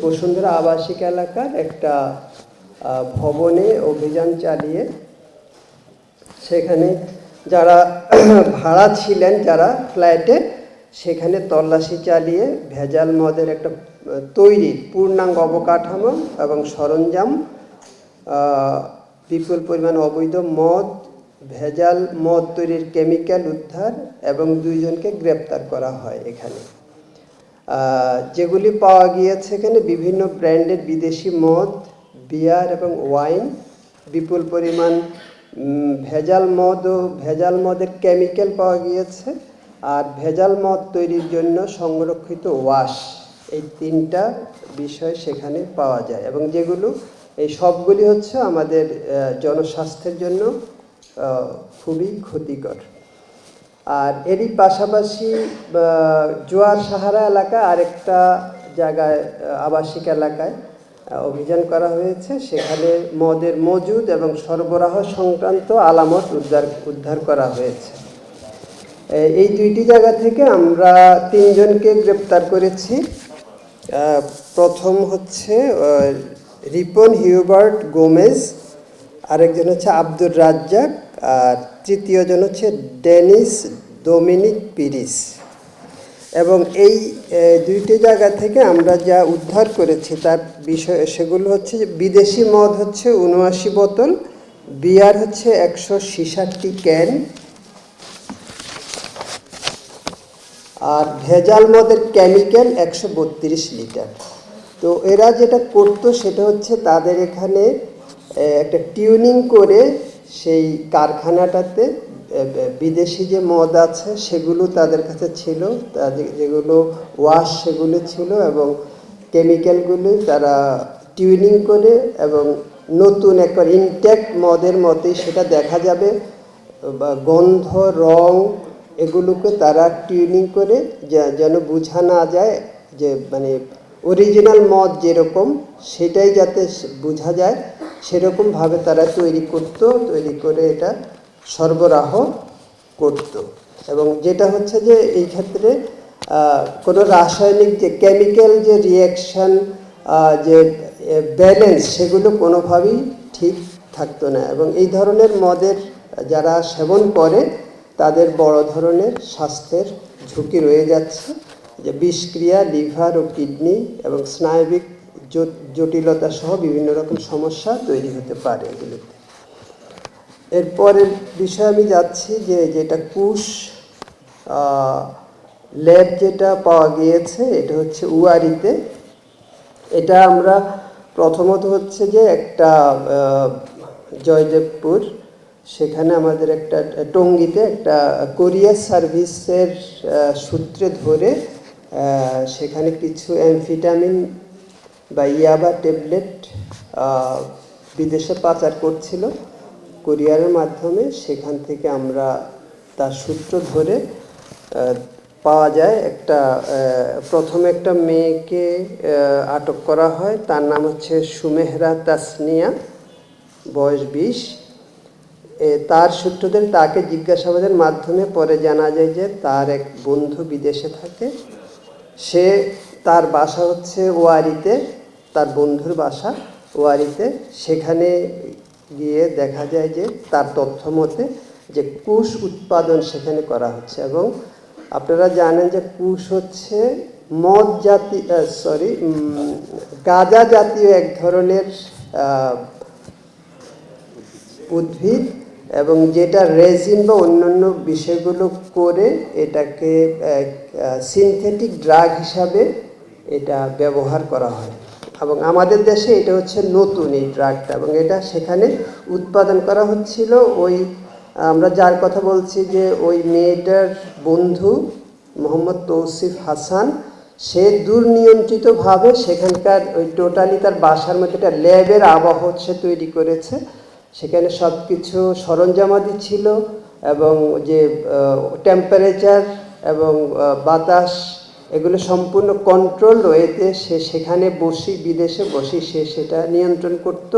বসুন্ধরা আবাসিক এলাকার একটা ভবনে অভিযান চালিয়ে সেখানে যারা ভাড়া ছিলেন, যারা ফ্ল্যাটে, সেখানে তল্লাশি চালিয়ে ভেজাল মদের একটা তৈরি পূর্ণাঙ্গ অবকাঠামো এবং সরঞ্জাম, বিপুল পরিমাণ অবৈধ মদ, ভেজাল মদ তৈরির কেমিক্যাল উদ্ধার এবং 2 জনকে গ্রেপ্তার করা হয়। এখানে যেগুলি পাওয়া গিয়েছে, এখানে বিভিন্ন ব্র্যান্ডের বিদেশি মদ, বিয়ার এবং ওয়াইন, বিপুল পরিমাণ ভেজাল মদ ও ভেজাল মদের কেমিক্যাল পাওয়া গিয়েছে, আর ভেজাল মদ তৈরির জন্য সংরক্ষিত ওয়াশ, এই 3টা বিষয় সেখানে পাওয়া যায় এবং যেগুলো এই সবগুলি হচ্ছে আমাদের জনস্বাস্থ্যের জন্য খুবই ক্ষতিকর। আর এরই পাশাপাশি জোয়ার সাহারা এলাকা আরেকটা জায়গায় আবাসিক এলাকায় অভিযান করা হয়েছে। সেখানে মদের মজুদ এবং সরবরাহ সংক্রান্ত আলামত উদ্ধার করা হয়েছে। এই 2টি জায়গা থেকে আমরা 3 জনকে গ্রেপ্তার করেছি। প্রথম হচ্ছে রিপন হিউবার্ট গোমেজ, আরেকজন হচ্ছে আব্দুর রাজ্জাক, আর তৃতীয় জন হচ্ছে ডেনিস ডোমিনিক পিরিস। এবং এই 2টি জায়গা থেকে আমরা যা উদ্ধার করেছি তার বিষয় সেগুলো হচ্ছে যে বিদেশি মদ হচ্ছে 79 বোতল, বিয়ার হচ্ছে 166টি ক্যান, আর ভেজাল মদের কেমিক্যাল 132 লিটার। তো এরা যেটা করতো সেটা হচ্ছে তাদের এখানে একটা টিউনিং করে সেই কারখানাটাতে বিদেশি যে মদ আছে সেগুলো তাদের কাছে ছিল, যেগুলো ওয়াশ সেগুলো ছিল, এবং কেমিক্যালগুলো তারা টিউনিং করে এবং নতুন একবার ইনটেক্ট মদের মতোই সেটা দেখা যাবে, গন্ধ, রং, এগুলোকে তারা টিউনিং করে যেন বোঝা না যায় যে মানে অরিজিনাল মদ যেরকম সেটাই যাতে বোঝা যায়, সেরকমভাবে তারা তৈরি করে এটা সরবরাহ করত। এবং যেটা হচ্ছে যে এই ক্ষেত্রে কোনো রাসায়নিক যে কেমিক্যাল যে রিয়াকশান, যে ব্যালেন্স, সেগুলো কোনোভাবেই ঠিক থাকতো না। এবং এই ধরনের মদের যারা সেবন করে তাদের বড় ধরনের স্বাস্থ্যের ঝুঁকি রয়ে যাচ্ছে, যে বিষক্রিয়া, লিভার ও কিডনি এবং স্নায়বিক জটিলতা সহ বিভিন্ন রকম সমস্যা তৈরি হতে পারে এগুলিতে। এরপরের বিষয়ে আমি যাচ্ছি যে যেটা কুশ ল্যাব যেটা পাওয়া গিয়েছে, এটা হচ্ছে উয়ারিতে। এটা আমরা প্রথমত হচ্ছে যে একটা জয়দেবপুর, সেখানে আমাদের একটা টঙ্গীতে একটা কোরিয়ার সার্ভিসের সূত্রে ধরে সেখানে কিছু অ্যামফিটামিন বা ইয়াবা ট্যাবলেট বিদেশে পাচার করছিল কোরিয়ারের মাধ্যমে। সেখান থেকে আমরা তার সূত্র ধরে পাওয়া যায় প্রথমে একটা মেয়েকে আটক করা হয়, তার নাম হচ্ছে সুমেহরা তাসনিয়া, বয়স 20। তার সূত্র ধরে তাকে জিজ্ঞাসাবাদের মাধ্যমে পরে জানা যায় যে তার এক বন্ধু বিদেশে থাকে, তার বাসা হচ্ছে ওয়ারিতে, তার বন্ধুর বাসা ওয়ারিতে। সেখানে গিয়ে দেখা যায় যে তার তথ্য মতে যে কুশ উৎপাদন সেখানে করা হচ্ছে। এবং আপনারা জানেন যে কুশ হচ্ছে গাঁজা জাতীয় এক ধরনের উদ্ভিদ, এবং যেটা রেজিন বা অন্যান্য বিষয়গুলো করে এটাকে সিনথেটিক ড্রাগ হিসাবে এটা ব্যবহার করা হয়। এবং আমাদের দেশে এটা হচ্ছে নতুন এই ড্রাগটা, এবং এটা সেখানে উৎপাদন করা হচ্ছিল। আমরা যার কথা বলছি যে ওই মেয়েটার বন্ধু মোহাম্মদ তৌসিফ হাসান, সে দুর্নিয়ন্ত্রিতভাবে সেখানকার ওই টোটালি তার বাসার মধ্যে একটা ল্যাবের আবহ সে তৈরি করেছে। সেখানে সব কিছু সরঞ্জামাদি ছিল, এবং যে টেম্পারেচার এবং বাতাস, এগুলো সম্পূর্ণ কন্ট্রোল রয়েছে। সে সেখানে বিদেশে বসে সে সেটা নিয়ন্ত্রণ করত।